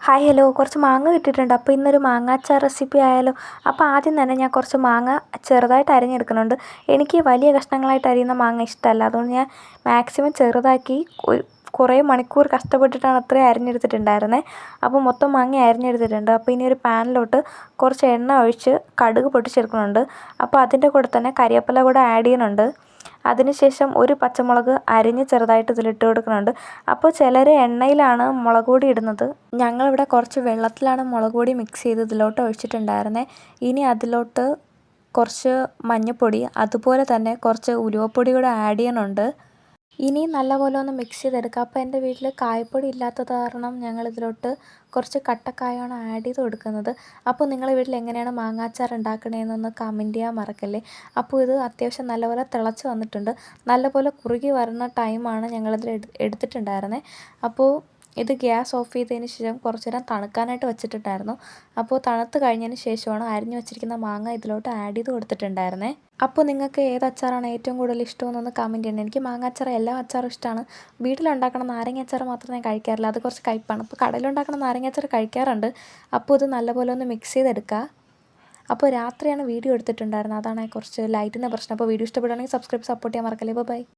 Hi hello, കുറച്ച് മാങ്ങ കിട്ടിയിട്ടുണ്ട്. അപ്പോൾ ഇന്നൊരു മാങ്ങാച്ചാർ റെസിപ്പി ആയാലോ? അപ്പോൾ ആദ്യം തന്നെ ഞാൻ കുറച്ച് മാങ്ങ ചെറുതായിട്ട് അരിഞ്ഞെടുക്കുന്നുണ്ട്. എനിക്ക് വലിയ കഷ്ണങ്ങളായിട്ട് അരിയുന്ന മാങ്ങ ഇഷ്ടമല്ല. അതുകൊണ്ട് ഞാൻ മാക്സിമം ചെറുതാക്കി കുറേ മണിക്കൂർ കഷ്ടപ്പെട്ടിട്ടാണ് അത്രയും അരിഞ്ഞെടുത്തിട്ടുണ്ടായിരുന്നത്. അപ്പോൾ മൊത്തം മാങ്ങ അരിഞ്ഞെടുത്തിട്ടുണ്ട്. അപ്പോൾ ഇനി ഒരു പാനിലോട്ട് കുറച്ച് എണ്ണ ഒഴിച്ച് കടുക് പൊട്ടിച്ചെടുക്കുന്നുണ്ട്. അപ്പോൾ അതിൻ്റെ കൂടെ തന്നെ കരിവേപ്പില കൂടെ ആഡ് ചെയ്യുന്നുണ്ട്. അതിനുശേഷം ഒരു പച്ചമുളക് അരിഞ്ഞ് ചെറുതായിട്ട് ഇതിലിട്ട് കൊടുക്കുന്നുണ്ട്. അപ്പോൾ ചിലർ എണ്ണയിലാണ് മുളക് പൊടി ഇടുന്നത്. ഞങ്ങളിവിടെ കുറച്ച് വെള്ളത്തിലാണ് മുളക് പൊടി മിക്സ് ചെയ്ത് ഇതിലോട്ട് ഒഴിച്ചിട്ടുണ്ടായിരുന്നത്. ഇനി അതിലോട്ട് കുറച്ച് മഞ്ഞൾപ്പൊടി, അതുപോലെ തന്നെ കുറച്ച് ഉലുവപ്പൊടി കൂടെ ആഡ് ചെയ്യുന്നുണ്ട്. ഇനി നല്ലപോലെ ഒന്ന് മിക്സ് ചെയ്തെടുക്കുക. അപ്പോൾ എൻ്റെ വീട്ടിൽ കായപ്പൊടി ഇല്ലാത്തത് കാരണം ഞങ്ങളിതിലോട്ട് കുറച്ച് കട്ടക്കായമാണ് ആഡ് ചെയ്ത് കൊടുക്കുന്നത്. അപ്പോൾ നിങ്ങളുടെ വീട്ടിൽ എങ്ങനെയാണ് മാങ്ങാച്ചാർ ഉണ്ടാക്കണതെന്നൊന്ന് കമൻറ്റ് ചെയ്യാൻ മറക്കല്ലേ. അപ്പോൾ ഇത് അത്യാവശ്യം നല്ലപോലെ തിളച്ച് വന്നിട്ടുണ്ട്. നല്ലപോലെ കുറുകി വരുന്ന ടൈമാണ് ഞങ്ങളിതിൽ എടുത്തിട്ടുണ്ടായിരുന്നത്. അപ്പോൾ ഇത് ഗ്യാസ് ഓഫ് ചെയ്തതിന് ശേഷം കുറച്ച് നേരം തണുക്കാനായിട്ട് വെച്ചിട്ടുണ്ടായിരുന്നു. അപ്പോൾ തണുത്ത് കഴിഞ്ഞതിന് ശേഷമാണ് അരിഞ്ഞു വെച്ചിരിക്കുന്ന മാങ്ങ ഇതിലോട്ട് ആഡ് ചെയ്ത് കൊടുത്തിട്ടുണ്ടായിരുന്നത്. അപ്പോൾ നിങ്ങൾക്ക് ഏത് അച്ചാറാണ് ഏറ്റവും കൂടുതൽ ഇഷ്ടമെന്നൊന്ന് കമൻറ്റ് ചെയ്യണം. എനിക്ക് മാങ്ങ അച്ചാർ എല്ലാ അച്ചാറും ഇഷ്ടമാണ്. വീട്ടിലുണ്ടാക്കണ നാരങ്ങ അച്ചാർ മാത്രമേ ഞാൻ കഴിക്കാറില്ല, അത് കുറച്ച് കയ്പ്പാണ്. അപ്പോൾ കടയിലുണ്ടാക്കണ നാരങ്ങ അച്ചാർ കഴിക്കാറുണ്ട്. അപ്പോൾ ഇത് നല്ലപോലെ ഒന്ന് മിക്സ് ചെയ്തെടുക്കുക. അപ്പോൾ രാത്രിയാണ് വീഡിയോ എടുത്തിട്ടുണ്ടായിരുന്നത്, അതാണ് കുറച്ച് ലൈറ്റിൻ്റെ പ്രശ്നം. അപ്പോൾ വീഡിയോ ഇഷ്ടപ്പെടുകയാണെങ്കിൽ സബ്സ്ക്രൈബ് സപ്പോർട്ട് ചെയ്യാൻ മറക്കല്ലേ. ബൈ.